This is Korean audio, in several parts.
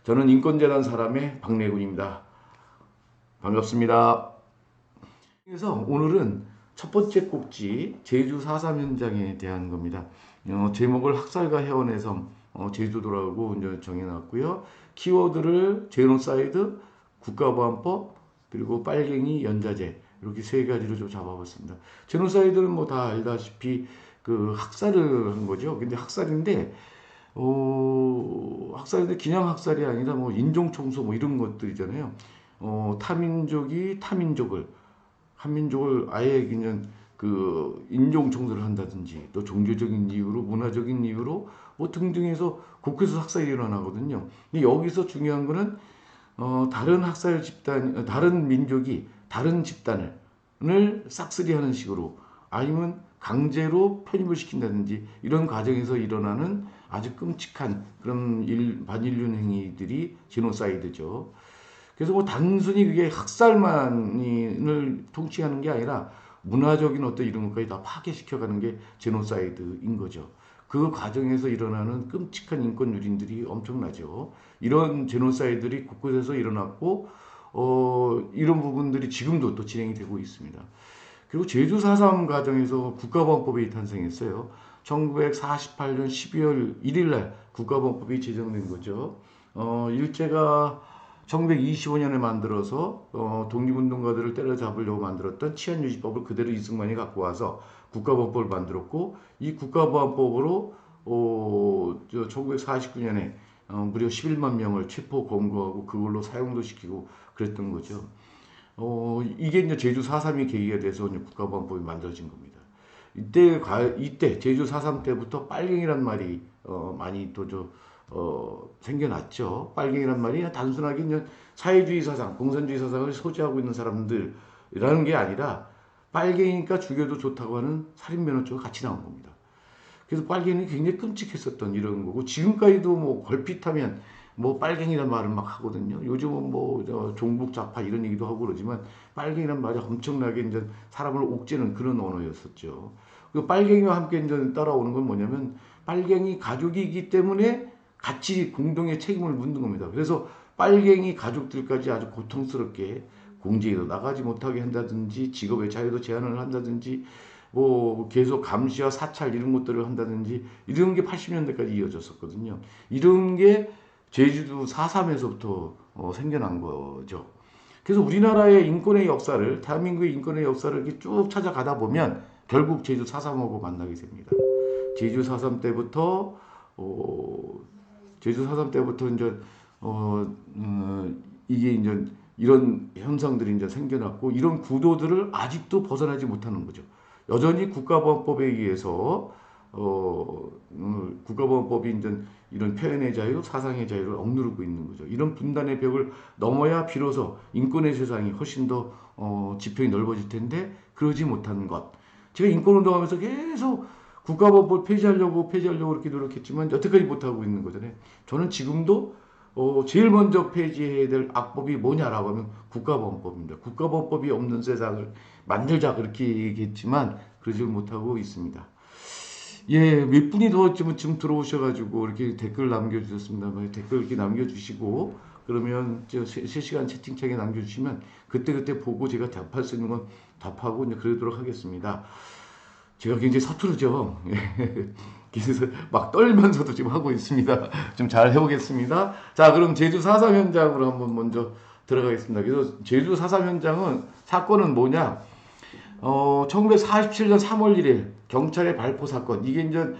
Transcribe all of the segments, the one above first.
저는 인권재단 사람의 박래군입니다. 반갑습니다. 그래서 오늘은 첫 번째 꼭지 제주 4.3 현장에 대한 겁니다. 제목을 학살과 해원의 섬, 제주도라고 이제 정해놨고요. 키워드를 제노사이드, 국가보안법, 그리고 빨갱이 연자제 이렇게 세 가지로 좀 잡아봤습니다. 제노사이드는 뭐 다 알다시피 그 학살을 한 거죠. 근데 학살인데 학살인데 그냥 학살이 아니라 뭐 인종청소 뭐 이런 것들이잖아요. 타민족이 타민족을 한민족을 아예 그냥 그 인종청소를 한다든지 또 종교적인 이유로 문화적인 이유로 뭐 등등해서 곳곳에서 학살이 일어나거든요. 근데 여기서 중요한 거는 다른 학살 집단, 다른 민족이 다른 집단을 싹쓸이하는 식으로 아니면 강제로 편입을 시킨다든지 이런 과정에서 일어나는 아주 끔찍한 그런 반인륜 행위들이 제노사이드죠. 그래서 뭐 단순히 그게 학살만을 통치하는 게 아니라 문화적인 어떤 이런 것까지 다 파괴시켜가는 게 제노사이드인 거죠. 그 과정에서 일어나는 끔찍한 인권 유린들이 엄청나죠. 이런 제노사이드들이 곳곳에서 일어났고 이런 부분들이 지금도 또 진행이 되고 있습니다. 그리고 제주 4.3 과정에서 국가보안법이 탄생했어요. 1948년 12월 1일 날 국가보안법이 제정된 거죠. 일제가 1925년에 만들어서 독립운동가들을 때려잡으려고 만들었던 치안유지법을 그대로 이승만이 갖고 와서 국가보안법을 만들었고 이 국가보안법으로 1949년에 무려 11만 명을 체포 검거하고 그걸로 사용도 시키고 그랬던 거죠. 이게 이제 제주 4.3이 계기가 돼서 이제 국가보안법이 만들어진 겁니다. 이때 제주 4.3 때부터 빨갱이란 말이 많이 또 생겨났죠. 빨갱이란 말이 단순하게 이제 사회주의 사상, 공산주의 사상을 소지하고 있는 사람들이라는 게 아니라 빨갱이니까 죽여도 좋다고 하는 살인면허죄가 같이 나온 겁니다. 그래서 빨갱이는 굉장히 끔찍했었던 이런 거고 지금까지도 뭐 걸핏하면 뭐 빨갱이란 말을 막 하거든요. 요즘은 뭐 종북 좌파 이런 얘기도 하고 그러지만 빨갱이란 말이 엄청나게 이제 사람을 옥죄는 그런 언어였었죠. 그 빨갱이와 함께 이제 따라오는 건 뭐냐면 빨갱이 가족이기 때문에 같이 공동의 책임을 묻는 겁니다. 그래서 빨갱이 가족들까지 아주 고통스럽게 공직에도 나가지 못하게 한다든지 직업의 자유도 제한을 한다든지 뭐 계속 감시와 사찰 이런 것들을 한다든지 이런 게 80년대까지 이어졌었거든요. 이런 게 제주도 4.3에서부터 생겨난 거죠. 그래서 우리나라의 인권의 역사를 대한민국의 인권의 역사를 이렇게 쭉 찾아가다 보면 결국 제주 4.3하고 만나게 됩니다. 제주 4.3 때부터 제주 4.3 때부터 이제 이게 이제 이런 현상들이 이제 생겨났고 이런 구도들을 아직도 벗어나지 못하는 거죠. 여전히 국가보안법에 의해서 국가보안법이 이제 이런 표현의 자유, 사상의 자유를 억누르고 있는 거죠. 이런 분단의 벽을 넘어야 비로소 인권의 세상이 훨씬 더 지평이 넓어질 텐데 그러지 못하는 것. 제가 인권운동하면서 계속 국가보안법 폐지하려고 이렇게 노력했지만 여태까지 못하고 있는 거잖아요. 저는 지금도 제일 먼저 폐지해야 될 악법이 뭐냐라고 하면 국가보안법입니다. 국가보안법이 없는 세상을 만들자 그렇게 얘기했지만 그러지 못하고 있습니다. 예, 몇 분이 더 지금 들어오셔가지고 이렇게 댓글 남겨주셨습니다. 댓글 이렇게 남겨주시고 그러면 실시간 채팅창에 남겨주시면 그때그때 보고 제가 답할 수 있는 건 답하고 이제 그러도록 하겠습니다. 제가 굉장히 서투르죠. 그래서 막 떨면서도 지금 하고 있습니다. 좀 잘 해보겠습니다. 자, 그럼 제주 4.3 현장으로 한번 먼저 들어가겠습니다. 그래서 제주 4.3 현장은 사건은 뭐냐? 1947년 3월 1일 경찰의 발포 사건. 이게 이제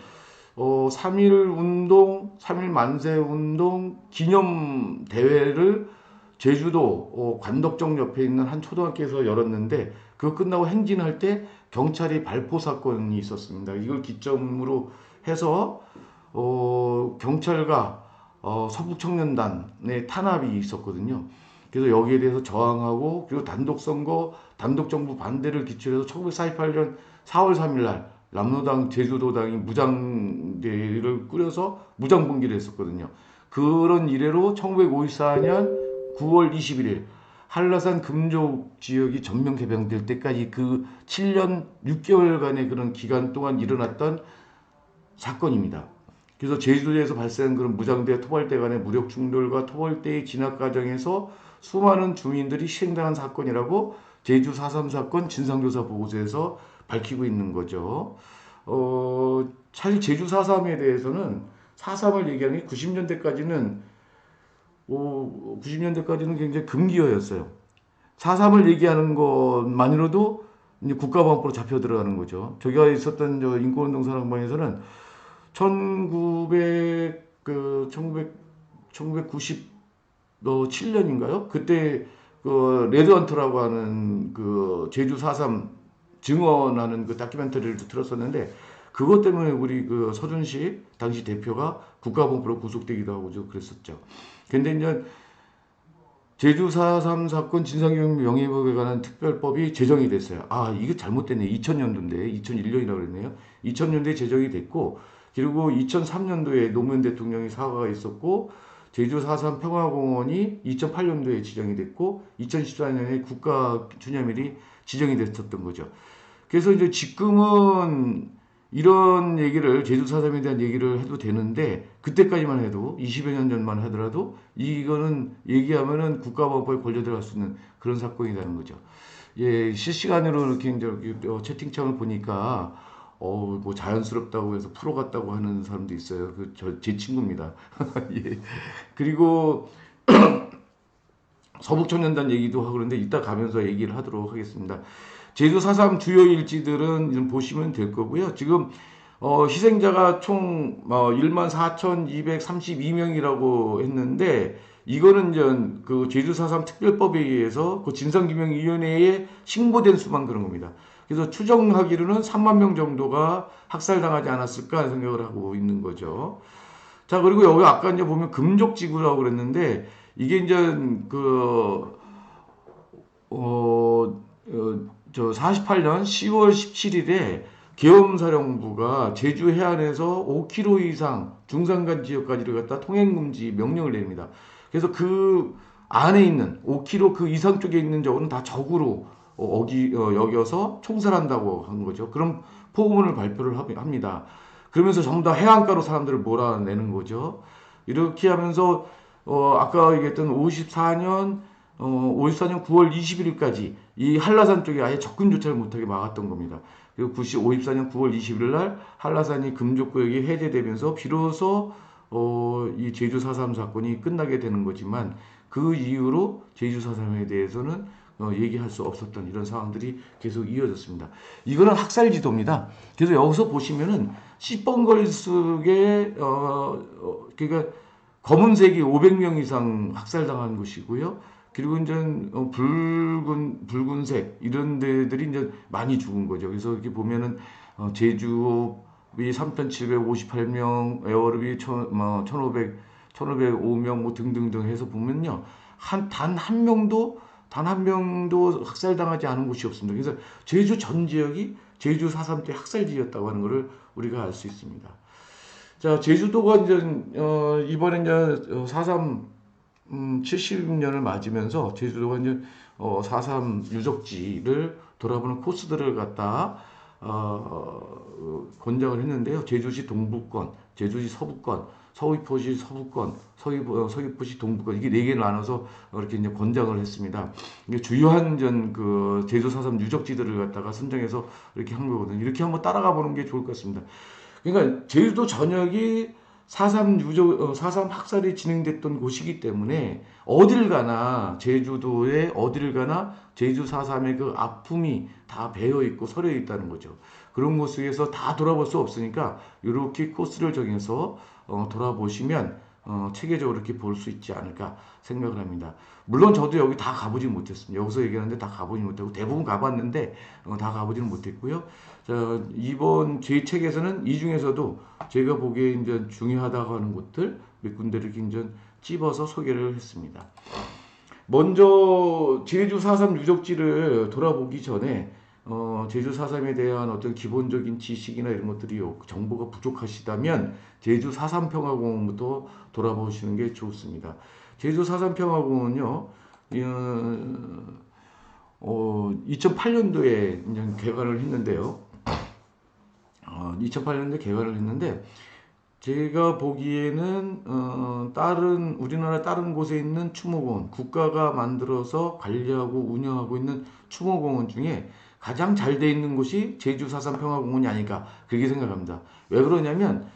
3.1 운동, 3.1 만세 운동 기념 대회를 제주도 관덕정 옆에 있는 한 초등학교에서 열었는데 그거 끝나고 행진할 때 경찰이 발포 사건이 있었습니다. 이걸 기점으로 해서 경찰과 서북청년단의 탄압이 있었거든요. 그래서 여기에 대해서 저항하고 그리고 단독선거, 단독정부 반대를 기초로 해서 1948년 4월 3일 날 남로당 제주도당이 무장대를 꾸려서 무장봉기를 했었거든요. 그런 이래로 1954년 9월 21일 한라산 금족 지역이 전면 개방될 때까지 그 7년 6개월간의 그런 기간 동안 일어났던 사건입니다. 그래서 제주도에서 발생한 그런 무장대, 토벌대 간의 무력 충돌과 토벌대의 진압 과정에서 수많은 주민들이 희생당한 사건이라고 제주 4.3 사건 진상조사 보고서에서 밝히고 있는 거죠. 사실 제주 4.3에 대해서는 4.3을 얘기하는 게 90년대까지는 굉장히 금기어였어요. 4.3을 얘기하는 것만으로도 이제 국가보안법으로 잡혀 들어가는 거죠. 저기가 있었던 저 인권운동 사랑방에서는 1997년인가요? 그때 그 레드헌터라고 하는 그 제주 4.3 증언하는 그 다큐멘터리를 들었었는데 그것 때문에 우리 그 서준식 당시 대표가 국가보안법으로 구속되기도 하고 좀 그랬었죠. 근데 이제 제주 4.3 사건 진상규명 명예회복에 관한 특별법이 제정이 됐어요. 아, 이게 잘못됐네. 2000년도인데, 2001년이라고 그랬네요. 2000년도에 제정이 됐고, 그리고 2003년도에 노무현 대통령이 사과가 있었고, 제주 4.3 평화공원이 2008년도에 지정이 됐고, 2014년에 국가 기념일이 지정이 됐었던 거죠. 그래서 이제 지금은 이런 얘기를 제주 4.3에 대한 얘기를 해도 되는데 그때까지만 해도 20여 년 전만 하더라도 이거는 얘기하면은 국가보안법에 걸려 들어갈 수 있는 그런 사건이라는 거죠. 예, 실시간으로 이렇게 이제 채팅창을 보니까 뭐 자연스럽다고 해서 프로 같다고 하는 사람도 있어요. 제 친구입니다. 예. 그리고 서북청년단 얘기도 하고 그런데 이따 가면서 얘기를 하도록 하겠습니다. 제주 4.3 주요 일지들은 좀 보시면 될 거고요. 지금 희생자가 총 14,232명이라고 했는데 이거는 이제 그 제주 4.3 특별법에 의해서 그 진상규명위원회에 신고된 수만 그런 겁니다. 그래서 추정하기로는 3만 명 정도가 학살당하지 않았을까 생각을 하고 있는 거죠. 자, 그리고 여기 아까 이제 보면 금족지구라고 그랬는데 이게 이제 그 어, 저 48년 10월 17일에 계엄사령부가 제주 해안에서 5km 이상 중산간 지역까지를 갖다 통행금지 명령을 냅니다. 그래서 그 안에 있는 5km 그 이상 쪽에 있는 적은 다 적으로 여겨서 총살한다고 한 거죠. 그럼 포고문을 발표를 합니다. 그러면서 전부 다 해안가로 사람들을 몰아내는 거죠. 이렇게 하면서 아까 얘기했던 54년 9월 21일까지 이 한라산 쪽에 아예 접근조차를 못하게 막았던 겁니다. 그리고 54년 9월 21일 날 한라산이 금족구역이 해제되면서 비로소 이 제주 4.3 사건이 끝나게 되는 거지만 그 이후로 제주 4.3에 대해서는 얘기할 수 없었던 이런 상황들이 계속 이어졌습니다. 이거는 학살 지도입니다. 그래서 여기서 보시면은 10번 걸스에 그러니까 검은색이 500명 이상 학살당한 곳이고요. 그리고 이제 붉은색 이런 데들이 이제 많이 죽은 거죠. 그래서 이렇게 보면은 제주이 3,758명, 에어룹이 1,505명 뭐 등등등 해서 보면요. 단 한 명도 학살당하지 않은 곳이 없습니다. 그래서 제주 전 지역이 제주 4.3 때 학살지였다고 하는 것을 우리가 알 수 있습니다. 자, 제주도가 이제 이번에 이제 4.3 70년을 맞으면서 제주도가 이제 4.3 유적지를 돌아보는 코스들을 갖다 권장을 했는데요. 제주시 동부권, 제주시 서부권, 서귀포시 서부권, 서귀포시 동부권 이게 네 개를 나눠서 이렇게 이제 권장을 했습니다. 이게 주요한 그 제주 4.3 유적지들을 갖다가 선정해서 이렇게 한 거거든요. 이렇게 한번 따라가 보는 게 좋을 것 같습니다. 그러니까 제주도 전역이 4.3 학살이 진행됐던 곳이기 때문에 어딜 가나 제주도에 어딜 가나 제주 4.3의 그 아픔이 다 배어 있고 서려 있다는 거죠. 그런 곳에서 다 돌아볼 수 없으니까 이렇게 코스를 정해서 돌아보시면 체계적으로 이렇게 볼 수 있지 않을까 생각을 합니다. 물론 저도 여기 다 가보지 못했습니다. 여기서 얘기하는데 다 가보지 못하고 대부분 가봤는데 다 가보지는 못했고요. 자, 이번 제 책에서는 이 중에서도 제가 보기에 이제 중요하다고 하는 곳들 몇 군데를 굉장히 찝어서 소개를 했습니다. 먼저 제주 4.3 유적지를 돌아보기 전에 제주 4.3에 대한 어떤 기본적인 지식이나 이런 것들이 정보가 부족하시다면 제주 4.3 평화공원부터 돌아보시는 게 좋습니다. 제주 4.3 평화공원은요, 2008년도에 이제 개관을 했는데요. 2008년도에 개관을 했는데 제가 보기에는 우리나라 다른 곳에 있는 추모공원, 국가가 만들어서 관리하고 운영하고 있는 추모공원 중에 가장 잘 돼 있는 곳이 제주 사삼평화공원이 아닐까 그렇게 생각합니다. 왜 그러냐면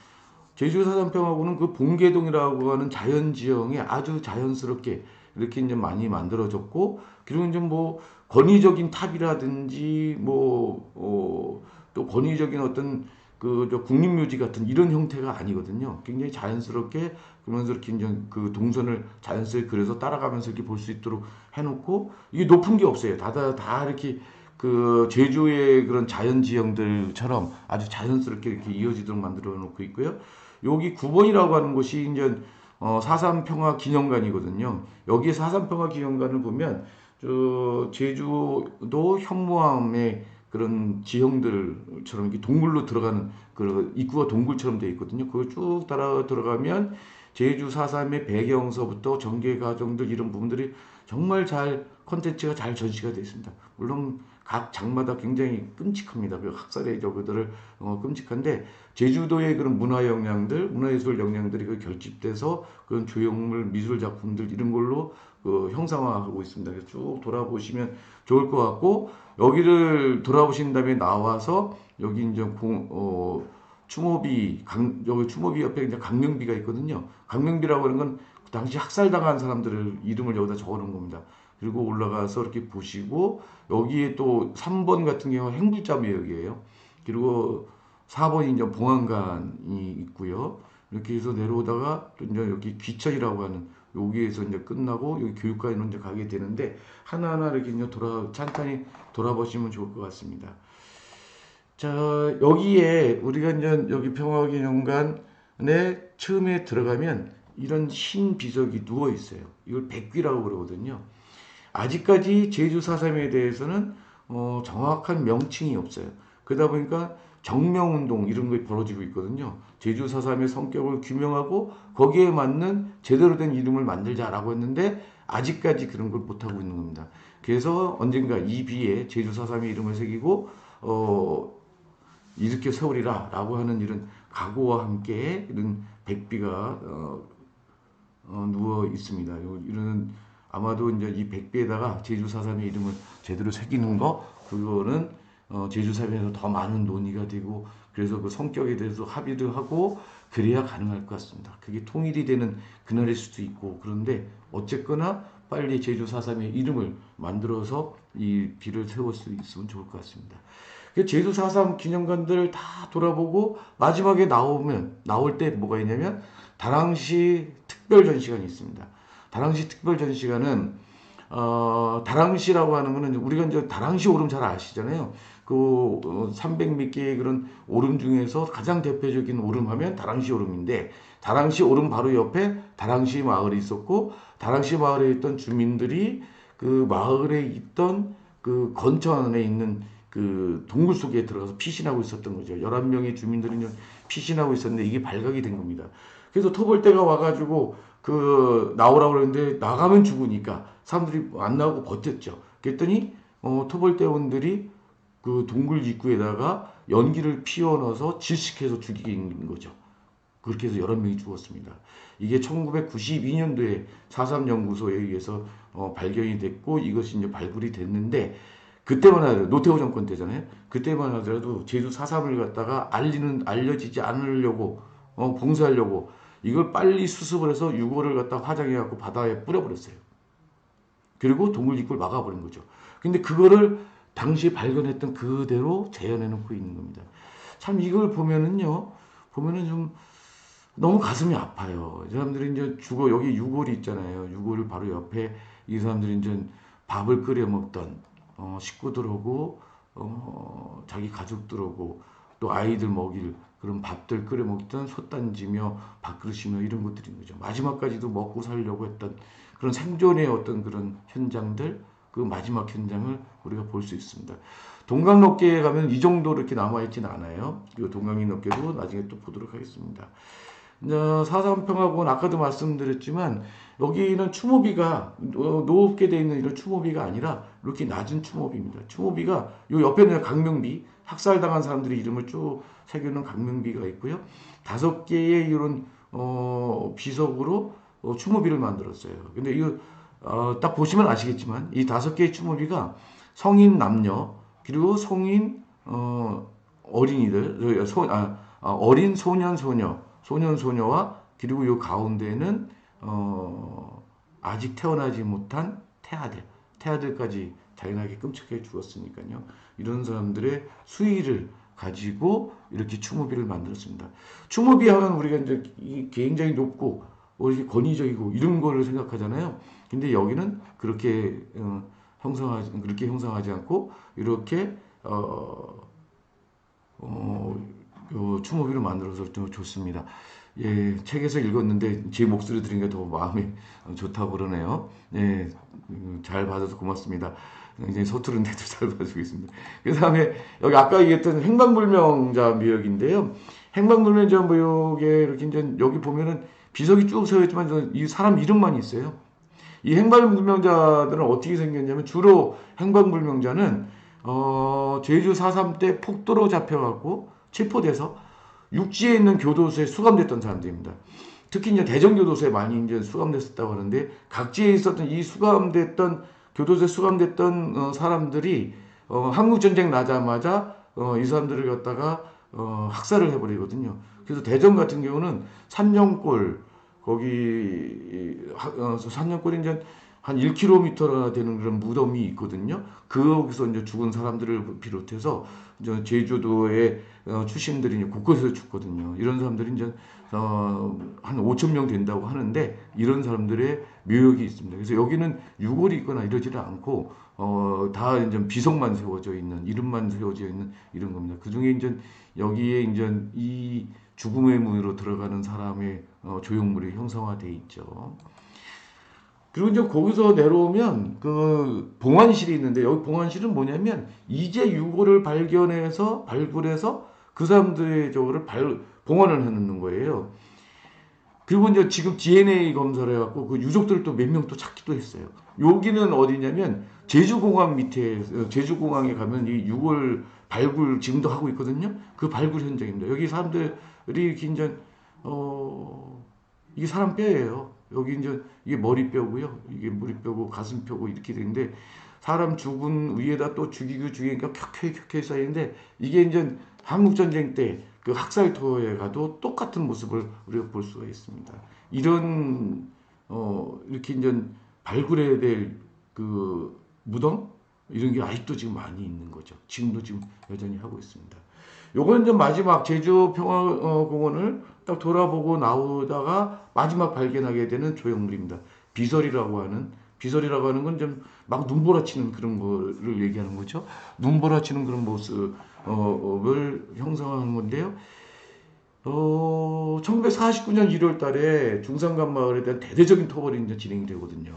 제주 사삼평화공원은 그 봉계동이라고 하는 자연지형에 아주 자연스럽게 이렇게 이제 많이 만들어졌고, 그리고 이제 뭐 권위적인 탑이라든지 또 권위적인 어떤 저 국립묘지 같은 이런 형태가 아니거든요. 굉장히 자연스럽게 그러면서 이렇게 이제 그 동선을 자연스럽게 그려서 따라가면서 이렇게 볼 수 있도록 해놓고, 이게 높은 게 없어요. 다 이렇게 그 제주의 그런 자연지형들처럼 아주 자연스럽게 이렇게 이어지도록 만들어 놓고 있고요. 여기 9번이라고 하는 곳이 이제 4.3 평화 기념관이거든요. 여기 4.3 평화 기념관을 보면 저 제주도 현무암의 그런 지형들처럼 이렇게 동굴로 들어가는 그 입구가 동굴처럼 되어 있거든요. 그걸 쭉 따라 들어가면 제주 4.3의 배경서부터 전개 과정들 이런 부분들이 정말 잘 컨텐츠가 잘 전시가 되어 있습니다. 물론 각 장마다 굉장히 끔찍합니다. 그 학살의 저그들을 끔찍한데 제주도의 그런 문화 역량들, 문화예술 역량들이 그 결집돼서 그런 조형물, 미술 작품들 이런 걸로 그 형상화하고 있습니다. 그래서 쭉 돌아보시면 좋을 것 같고, 여기를 돌아보신 다음에 나와서 여기 이제 여기 추모비 옆에 이제 강명비가 있거든요. 강명비라고 하는 건 그 당시 학살당한 사람들을 이름을 여기다 적어 놓은 겁니다. 그리고 올라가서 이렇게 보시고, 여기에 또 3번 같은 경우는 행불자묘역이에요. 그리고 4번이 이제 봉안관이 있고요. 이렇게 해서 내려오다가 또 이제 여기 귀천이라고 하는 여기에서 이제 끝나고 여기 교육관으로 이제 가게 되는데, 하나하나 이렇게 이제 찬찬히 돌아보시면 좋을 것 같습니다. 자, 여기에 우리가 이제 여기 평화기념관에 처음에 들어가면 이런 흰 비석이 누워 있어요. 이걸 백귀라고 그러거든요. 아직까지 제주 4.3에 대해서는 정확한 명칭이 없어요. 그러다 보니까 정명운동 이런 게 벌어지고 있거든요. 제주 4.3의 성격을 규명하고 거기에 맞는 제대로 된 이름을 만들자라고 했는데 아직까지 그런 걸 못하고 있는 겁니다. 그래서 언젠가 이 비에 제주 4.3의 이름을 새기고 일으켜 세우리라 라고 하는 이런 각오와 함께 이런 백비가 누워 있습니다. 이런 아마도 이제 이 백비에다가 제주 4.3의 이름을 제대로 새기는 거, 그거는 제주 사회에서 더 많은 논의가 되고, 그래서 그 성격에 대해서 합의를 하고 그래야 가능할 것 같습니다. 그게 통일이 되는 그날일 수도 있고, 그런데 어쨌거나 빨리 제주 4.3의 이름을 만들어서 이 비를 세울 수 있으면 좋을 것 같습니다. 제주 4.3 기념관들을 다 돌아보고 마지막에 나올 때 뭐가 있냐면 다랑시 특별 전시관이 있습니다. 다랑시 특별 전시관은 다랑시라고 하는 거는 우리가 이제 다랑시 오름 잘 아시잖아요. 그 300몇 개의 그런 오름 중에서 가장 대표적인 오름 하면 다랑시 오름인데, 다랑시 오름 바로 옆에 다랑시 마을이 있었고, 다랑시 마을에 있던 주민들이 그 마을에 있던 그 건천 안에 있는 그 동굴 속에 들어가서 피신하고 있었던 거죠. 11명의 주민들이 피신하고 있었는데 이게 발각이 된 겁니다. 그래서 토벌대가 와가지고 나오라고 그랬는데 나가면 죽으니까 사람들이 안 나오고 버텼죠. 그랬더니 토벌대원들이 그 동굴 입구에다가 연기를 피워 넣어서 질식해서 죽이는 거죠. 그렇게 해서 11명이 죽었습니다. 이게 1992년도에 4.3 연구소에 의해서 발견이 됐고, 이것이 이제 발굴이 됐는데, 그때만 하더라도 노태우 정권 때잖아요. 그때만 하더라도 제주 4.3을 갖다가 알려지지 않으려고 봉쇄하려고 이걸 빨리 수습을 해서 유골을 갖다 화장해 갖고 바다에 뿌려버렸어요. 그리고 동굴 입구를 막아버린 거죠. 근데 그거를 당시 발견했던 그대로 재현해 놓고 있는 겁니다. 참 이걸 보면은 좀 너무 가슴이 아파요. 이 사람들이 이제 여기 유골이 있잖아요. 유골 바로 옆에 이 사람들이 이제 밥을 끓여 먹던 식구들하고 자기 가족들하고 또 아이들 먹일 그런 밥들 끓여 먹던 솥단지며 밥그릇이며 이런 것들인 거죠. 마지막까지도 먹고 살려고 했던 그런 생존의 어떤 그런 현장들, 그 마지막 현장을 우리가 볼 수 있습니다. 동강록계에 가면 이 정도 이렇게 남아있진 않아요. 이 동강록계도 나중에 또 보도록 하겠습니다. 4.3 평화공원 아까도 말씀드렸지만 여기는 추모비가 높게 돼 있는 이런 추모비가 아니라 이렇게 낮은 추모비입니다. 추모비가 요 옆에는 강명비, 학살당한 사람들의 이름을 쭉 새겨놓은 강명비가 있고요. 5개의 이런 비석으로 추모비를 만들었어요. 근데 이거 딱 보시면 아시겠지만 이 5개의 추모비가 성인 남녀 그리고 성인 어린이들 어린 소년 소녀와 그리고 요 가운데는 아직 태어나지 못한 태아들까지 자연하게 끔찍하게 죽었으니까요. 이런 사람들의 수의를 가지고 이렇게 추모비를 만들었습니다. 추모비 하면 우리가 이제 굉장히 높고 이렇게 권위적이고 이런 거를 생각하잖아요. 근데 여기는 그렇게 형성하지 않고 이렇게 추모비를 만들어서 좀 좋습니다. 예, 책에서 읽었는데 제 목소리 들으니까 더 마음이 좋다고 그러네요. 예, 잘 봐줘서 고맙습니다. 굉장히 서투른데도 잘 봐주겠습니다. 그 다음에 여기 아까 얘기했던 행방불명자 묘역인데요. 행방불명자 묘역에 이렇게 이제 여기 보면은 비석이 쭉 서있지만 이 사람 이름만 있어요. 이 행방불명자들은 어떻게 생겼냐면 주로 행방불명자는 제주 4.3 때 폭도로 잡혀갖고 체포돼서 육지에 있는 교도소에 수감됐던 사람들입니다. 특히 이제 대전교도소에 많이 이제 수감됐었다고 하는데 각지에 있었던 이 교도소에 수감됐던 사람들이 한국전쟁 나자마자 이 사람들을 갖다가 학살을 해버리거든요. 그래서 대전 같은 경우는 산정골 거기 산정골이 이제 한 1km나 되는 그런 무덤이 있거든요. 거기서 이제 죽은 사람들을 비롯해서 이제 제주도의 출신들이 곳곳에서 죽거든요. 이런 사람들이 이제 한 5천 명 된다고 하는데 이런 사람들의 묘역이 있습니다. 그래서 여기는 유골이 있거나 이러지를 않고 다 이제 비석만 세워져 있는 이름만 세워져 있는 이런 겁니다. 그 중에 이제 여기에 이제 이 죽음의 문으로 들어가는 사람의 조형물이 형성화돼 있죠. 그리고 이제 거기서 내려오면 그 봉안실이 있는데 여기 봉안실은 뭐냐면 이제 유골을 발굴해서 그 사람들의 저거를 봉안을 해놓는 거예요. 그리고 이제 지금 DNA 검사를 해갖고 그 유족들을 또 몇 명 또 찾기도 했어요. 여기는 어디냐면 제주공항 밑에 제주공항에 가면 이 유골 발굴 지금도 하고 있거든요. 그 발굴 현장입니다. 여기 사람들이 이제 이게 사람 뼈예요. 여기 이제 이게 머리뼈고요. 이게 머리뼈고 가슴뼈고 이렇게 되는데 사람 죽은 위에다 또 죽이니까 켜켜이 쌓이는데 이게 이제 한국전쟁 때 그 학살터에 가도 똑같은 모습을 우리가 볼 수가 있습니다. 이런 이렇게 이제 발굴해야 될 그 무덤 이런 게 아직도 지금 많이 있는 거죠. 지금도 지금 여전히 하고 있습니다. 요거는 이제 마지막 제주 평화공원을 딱 돌아보고 나오다가 마지막 발견하게 되는 조형물입니다. 비설이라고 하는 건 좀 막 눈보라치는 그런 거를 얘기하는 거죠. 눈보라치는 그런 모습을 형성하는 건데요. 1949년 1월 달에 중산간 마을에 대한 대대적인 토벌이 이제 진행이 되거든요.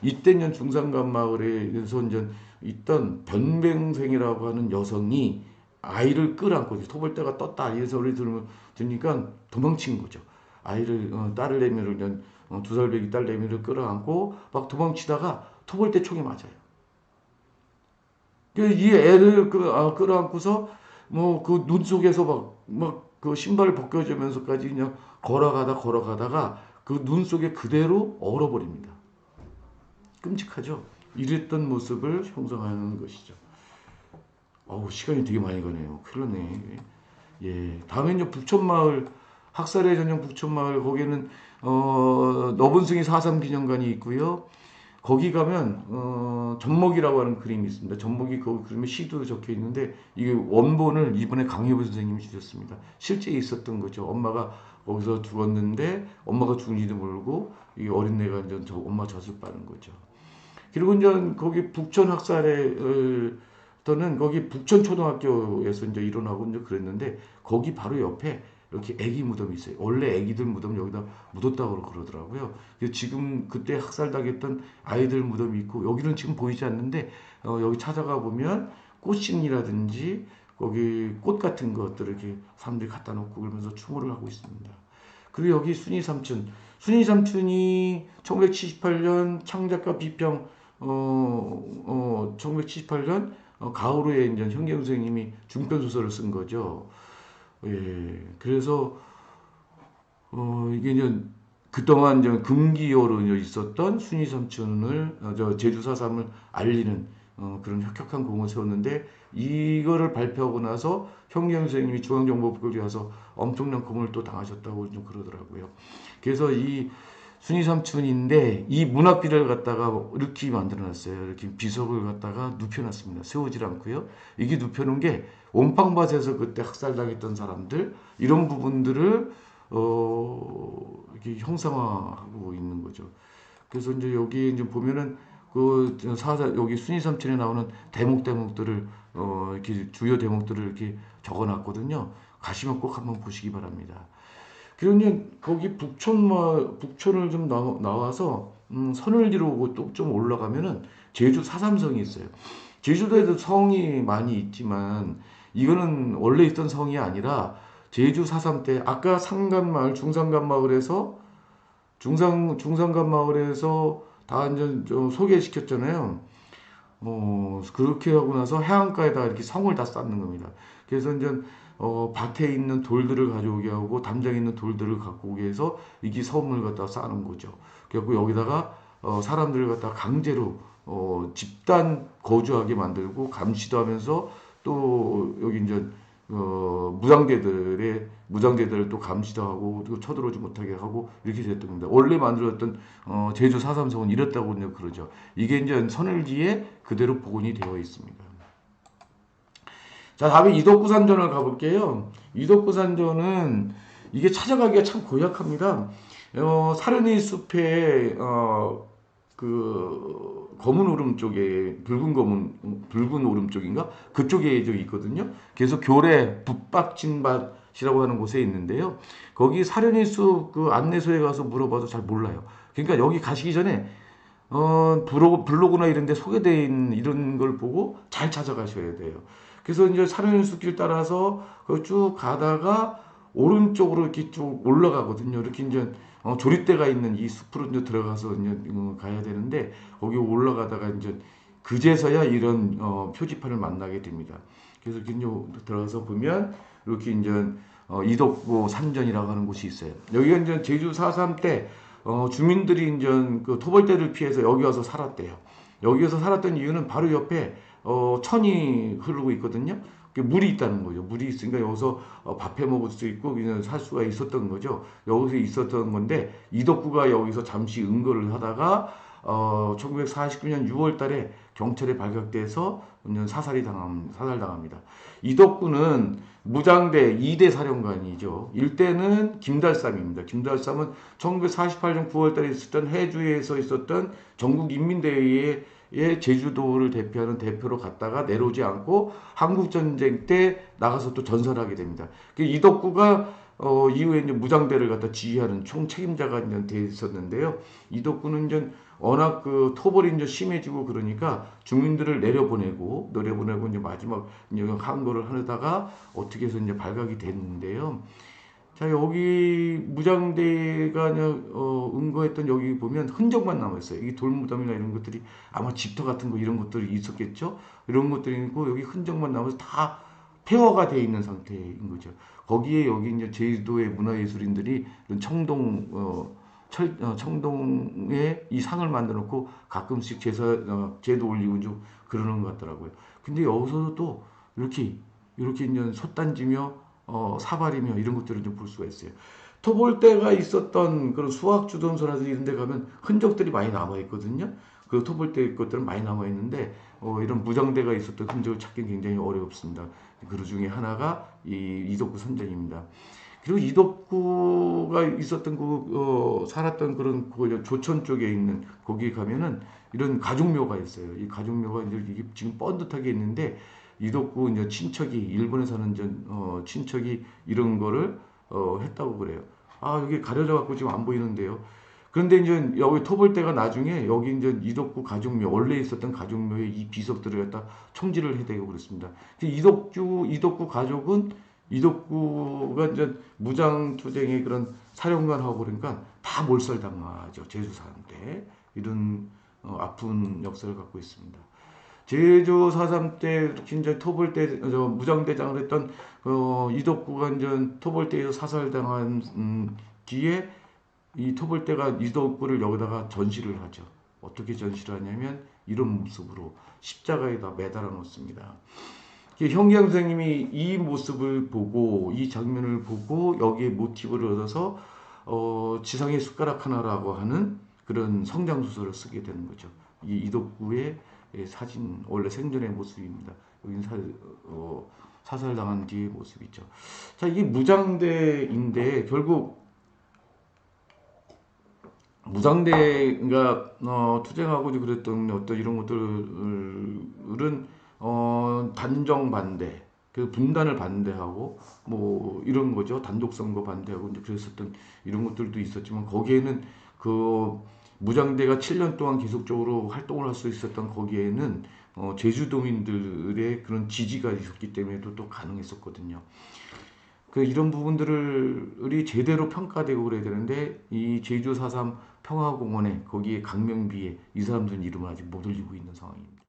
이때는 중산간 마을에서 이제 있던 변병생이라고 하는 여성이 아이를 끌어안고 토벌대가 떴다 이 소리 들으니까 도망친 거죠. 아이를 딸을 내미를 2살 배기 딸 내미를 끌어안고 막 도망치다가 토벌대 총에 맞아요. 이 애를 끌어안고서 뭐 그 눈 속에서 막 그 신발을 벗겨지면서까지 그냥 걸어가다가 그 눈 속에 그대로 얼어버립니다. 끔찍하죠. 이랬던 모습을 형성하는 것이죠. 시간이 되게 많이 가네요. 큰일 났네. 예. 다음에 이제 북촌마을, 학살의 전형 북촌마을, 거기는, 너분승이 4.3 기념관이 있고요. 거기 가면, 젖먹이라고 하는 그림이 있습니다. 젖먹이 거기 그림에 시도 적혀 있는데, 이게 원본을 이번에 강효부 선생님이 주셨습니다. 실제 있었던 거죠. 엄마가 거기서 죽었는데, 엄마가 죽은지도 모르고, 이 어린애가 이제 엄마 젖을 빠는 거죠. 그리고 이제 거기 북촌 학살에, 저는 거기 북촌초등학교에서 이제 일어나고 이제 그랬는데 거기 바로 옆에 이렇게 애기 무덤이 있어요. 원래 애기들 무덤 여기다 묻었다고 그러더라고요. 지금 그때 학살당했던 아이들 무덤이 있고 여기는 지금 보이지 않는데 여기 찾아가 보면 꽃신이라든지 거기 꽃 같은 것들을 이렇게 사람들이 갖다 놓고 그러면서 추모를 하고 있습니다. 그리고 여기 순이 순위 삼촌이 1978년 창작가 비평 1978년 가을호에 이제 현경 선생님이 중편 소설을 쓴 거죠. 예, 그래서 이게 이제 그동안 이제 금기어로 이제 있었던 순위 삼촌을 저 제주 4.3을 알리는 그런 혁혁한 공을 세웠는데 이거를 발표하고 나서 현경 선생님이 중앙정보부에 와서 엄청난 고문을 또 당하셨다고 좀 그러더라고요. 그래서 이 순위 삼촌인데 이 문학비를 갖다가 이렇게 만들어놨어요. 이렇게 비석을 갖다가 눕혀놨습니다. 세우질 않고요. 이게 눕혀놓은 게 원빵밭에서 그때 학살당했던 사람들 이런 부분들을 이렇게 형상화하고 있는 거죠. 그래서 이제 여기 이제 보면은 그 사사 여기 순위 삼촌에 나오는 대목들을 이렇게 주요 대목들을 이렇게 적어놨거든요. 가시면 꼭 한번 보시기 바랍니다. 그리고 이제 거기 북촌을 좀 나와서 선을 이루고 또 좀 올라가면은 제주 사삼성이 있어요. 제주도에도 성이 많이 있지만 이거는 원래 있던 성이 아니라 제주 사삼 때 아까 상간마을 중산간마을에서 중산간마을에서 다 이제 좀 소개시켰잖아요. 그렇게 하고 나서 해안가에다 이렇게 성을 다 쌓는 겁니다. 그래서 이제 밭에 있는 돌들을 가져오게 하고 담장에 있는 돌들을 갖고 오게 해서 이게 섬을 갖다 쌓는 거죠. 그래갖고 여기다가 사람들을 갖다 강제로 집단 거주하게 만들고 감시도 하면서 또 여기 이제 무장대들을 또 감시도 하고 또 쳐들어오지 못하게 하고 이렇게 됐던 겁니다. 원래 만들었던 제주 4.3성은 이랬다고 그러죠. 이게 이제 선을지에 그대로 복원이 되어 있습니다. 자, 다음에 이덕구산전을 가볼게요. 이덕구산전은 이게 찾아가기가 참 고약합니다. 사려니 숲에 그 검은 오름 쪽에 붉은 오름 쪽인가 그쪽에 저 있거든요. 그래서 교래 북박진밭이라고 하는 곳에 있는데요. 거기 사려니 숲 그 안내소에 가서 물어봐도 잘 몰라요. 그러니까 여기 가시기 전에 블로그나 이런 데 소개되어 있는 이런 걸 보고 잘 찾아가셔야 돼요. 그래서 이제 사려니 숲길 따라서 쭉 가다가 오른쪽으로 이렇게 쭉 올라가거든요. 이렇게 이제 조릿대가 있는 이 숲으로 이제 들어가서 이제 가야 되는데 거기 올라가다가 이제 그제서야 이런 표지판을 만나게 됩니다. 그래서 이렇게 이제 들어가서 보면 이렇게 이제 이덕구 산전이라고 하는 곳이 있어요. 여기가 이제 제주 4.3 때 주민들이 이제 그 토벌대를 피해서 여기 와서 살았대요. 여기에서 살았던 이유는 바로 옆에 천이 흐르고 있거든요. 물이 있다는 거죠. 물이 있으니까 여기서 밥해 먹을 수 있고 그냥 살 수가 있었던 거죠. 여기서 있었던 건데 이덕구가 여기서 잠시 은거를 하다가 1949년 6월 달에 경찰에 발각돼서 사살당합니다. 이덕구는 무장대 2대 사령관이죠. 1대는 김달삼입니다. 김달삼은 1948년 9월 달에 있었던 해주에서 있었던 전국인민대회에 제주도를 대표하는 대표로 갔다가 내려오지 않고 한국전쟁 때 나가서 또 전설하게 됩니다. 이덕구가 이후에 이제 무장대를 갖다 지휘하는 총책임자가 이제 돼 있었는데요. 이덕구는 이제 워낙 그 토벌이 이제 심해지고 그러니까 주민들을 내려보내고 이제 마지막 이제 항거를 하다가 어떻게 해서 이제 발각이 됐는데요. 자, 여기 무장대가 은거했던 여기 보면 흔적만 남아있어요. 이 돌무덤이나 이런 것들이 아마 집터 같은 거 이런 것들이 있었겠죠. 이런 것들이 있고 여기 흔적만 남아서 다 폐허가 되어 있는 상태인 거죠. 거기에 여기 이제 제주도의 문화예술인들이 이런 청동에 이 상을 만들어 놓고 가끔씩 제도 올리고 좀 그러는 것 같더라고요. 근데 여기서도 또 이렇게 이제 솥단지며 사발이며 이런 것들을 좀 볼 수가 있어요. 토벌대가 있었던 그런 수학주둔소라든지 이런 데 가면 흔적들이 많이 남아있거든요. 그 토벌대 것들은 많이 남아있는데 이런 무장대가 있었던 흔적을 찾기 굉장히 어렵습니다. 그 중에 하나가 이 이덕구 선전입니다. 그리고 이덕구가 있었던 살았던 그런 조천 쪽에 있는 거기 가면은 이런 가족묘가 있어요. 이 가족묘가 이제 지금 뻔듯하게 있는데 이덕구 이제 친척이 일본에 사는 친척이 이런 거를 했다고 그래요. 아, 여기 가려져 갖고 지금 안 보이는데요. 그런데 이제 여기 토벌대가 나중에 여기 이제 이덕구 가족묘 원래 있었던 가족묘에 이 비석들을 갖다 총질을 해대고 그랬습니다. 이덕구 가족은 이덕구가 이제 무장투쟁의 그런 사령관하고 그러니까 다 몰살당하죠. 제주 4.3 때. 이런 아픈 역사를 갖고 있습니다. 제주 4.3 때 특히 이제 토벌대 무장대장을 했던 이덕구가 이제 토벌대에서 사살당한 뒤에 이 토벌대가 이덕구를 여기다가 전시를 하죠. 어떻게 전시를 하냐면 이런 모습으로 십자가에다 매달아 놓습니다. 현기영 선생님이 이 모습을 보고 이 장면을 보고 여기에 모티브를 얻어서 지상의 숟가락 하나라고 하는 그런 성장 소설을 쓰게 되는 거죠. 이 이덕구의 사진 원래 생전의 모습입니다. 여기는 사살당한 뒤의 모습이죠. 자, 이게 무장대인데 결국 무장대가 투쟁하고 그랬던 어떤 이런 것들은 단정 반대, 그 분단을 반대하고 뭐 이런 거죠. 단독 선거 반대하고 이제 그랬었던 이런 것들도 있었지만 거기에는 그 무장대가 7년 동안 계속적으로 활동을 할 수 있었던 거기에는 제주도민들의 그런 지지가 있었기 때문에도 또 가능했었거든요. 그 이런 부분들이 제대로 평가되고 그래야 되는데 이 제주 4.3 평화공원에 거기에 강명비에 이 사람들은 이름을 아직 못 올리고 있는 상황입니다.